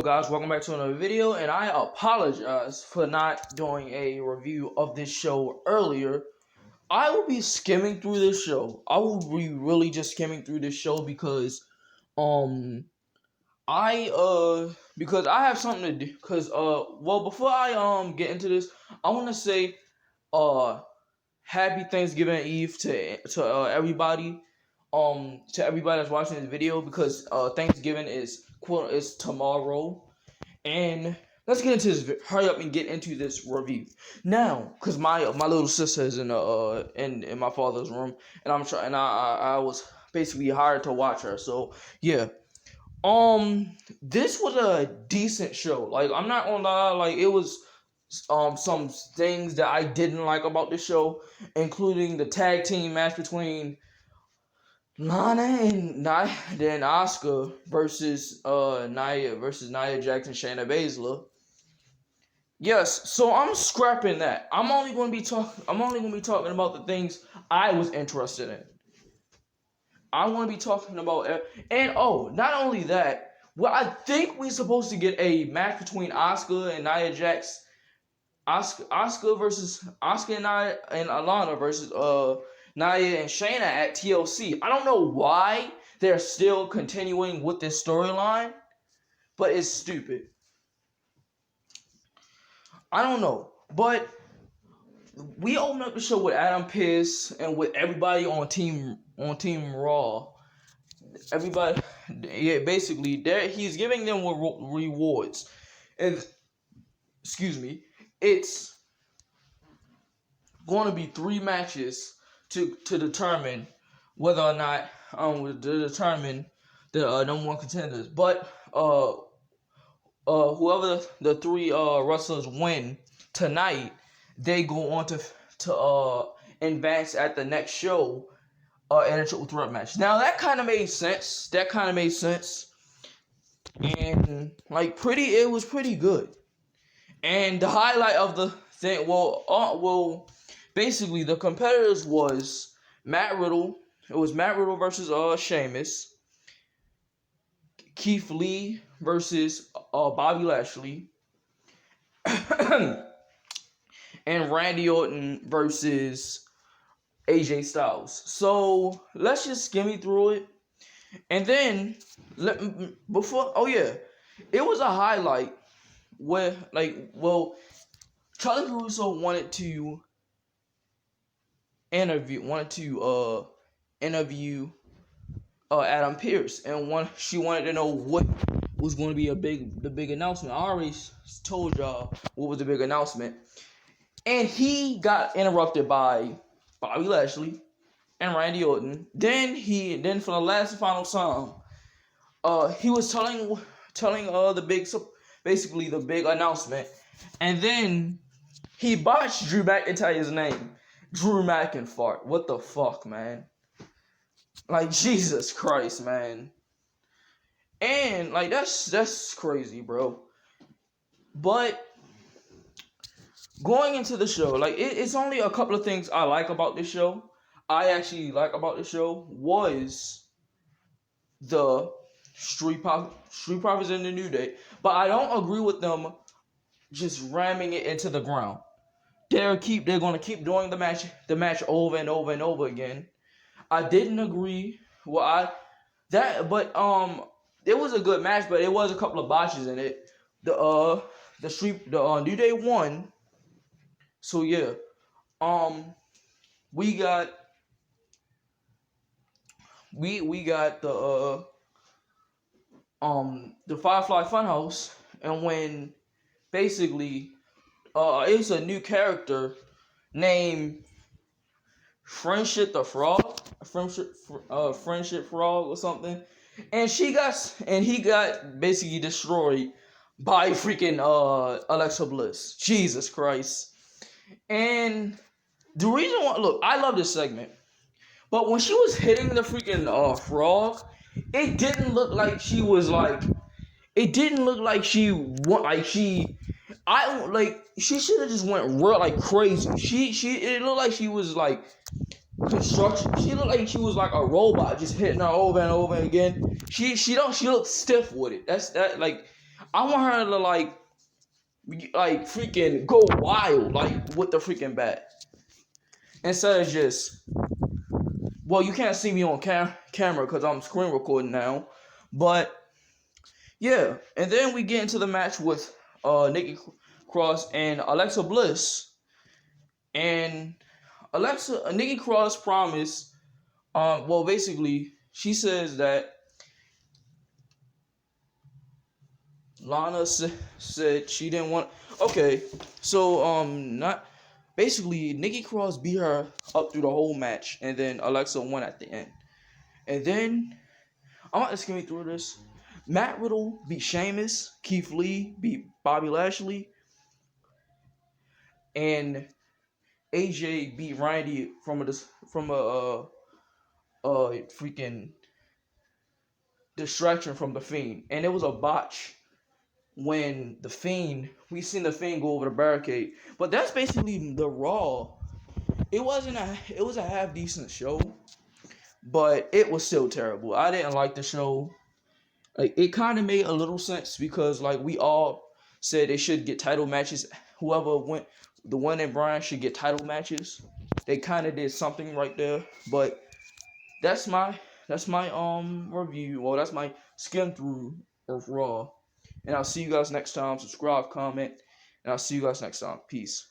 guys, welcome back to another video, and I apologize for not doing a review of this show earlier. I will be skimming through this show. I will be really just skimming through this show because because I have something to do. Before I get into this, I want to say happy Thanksgiving Eve to everybody. To everybody that's watching this video, because Thanksgiving is tomorrow, and let's get into this. Hurry up and get into this review now, because my little sister is in my father's room, and I was basically hired to watch her. So yeah, this was a decent show. Like, I'm not gonna lie, like, it was some things that I didn't like about the show, including the tag team match between Lana and Asuka versus Nia Jackson, Shayna Baszler. Yes, so I'm scrapping that. I'm only going to be talking about the things I was interested in. I want to be talking about, and not only that, well, I think we're supposed to get a match between Asuka and Nia Jax. Asuka and Nia and Alana versus Nia and Shayna at TLC. I don't know why they're still continuing with this storyline, but it's stupid. I don't know, but we opened up the show with Adam Pearce and with everybody on Team Raw. Everybody, yeah, basically, he's giving them rewards, and it's going to be 3 matches to determine whether or not to determine the number 1 contenders. But whoever the 3 wrestlers win tonight, they go on to advance at the next show in a triple threat match. Now that kind of made sense. And it was pretty good. And the highlight of the thing, basically, the competitors was Matt Riddle. It was Matt Riddle versus Sheamus. Keith Lee versus Bobby Lashley. And Randy Orton versus AJ Styles. So let's just skim through it. And then it was a highlight where Charlie Caruso wanted to interview Adam Pearce, and she wanted to know what was going to be the big announcement. I already told y'all what was the big announcement, and he got interrupted by Bobby Lashley and Randy Orton. Then for the last and final song, he was telling the big announcement, and then he botched Drew McIntyre's name. Drew McIntyre. What the fuck, man? Like, Jesus Christ, man. And that's crazy, bro. But going into the show, it's only a couple of things I like about this show. I actually like about the show was the Street Profits in the New Day, but I don't agree with them just ramming it into the ground. They're gonna keep doing the match over and over and over again. I didn't agree. It was a good match, but it was a couple of botches in it. The New Day won. So yeah, we got the Firefly Funhouse, and when basically it's a new character named Friendship Frog or something, and he got basically destroyed by freaking Alexa Bliss. Jesus Christ. And the reason why, look, I love this segment, but when she was hitting the freaking frog, it didn't look like she was she should have just went real crazy. It looked like she was construction. She looked like she was like a robot, just hitting her over and over again. She looked stiff with it. I want her to like freaking go wild like with the freaking bat instead of just, well, you can't see me on camera because I'm screen recording now, but yeah. And then we get into the match with Nikki Cross and Alexa Bliss, and Nikki Cross promised, well, basically she says that Lana said she didn't want. Okay, so not basically Nikki Cross beat her up through the whole match, and then Alexa won at the end. And then I'm about to skim through this. Matt Riddle beat Sheamus. Keith Lee beat Bobby Lashley, and AJ beat Randy from a freaking distraction from the Fiend, and it was a botch when we seen the Fiend go over the barricade. But that's basically the Raw. It was a half decent show, but it was still terrible. I didn't like the show. Like, it kind of made a little sense because like we all said they should get title matches. Whoever went, the one and Brian should get title matches. They kind of did something right there, but that's my review. Well, that's my skim through of Raw. And I'll see you guys next time. Subscribe, comment, and I'll see you guys next time. Peace.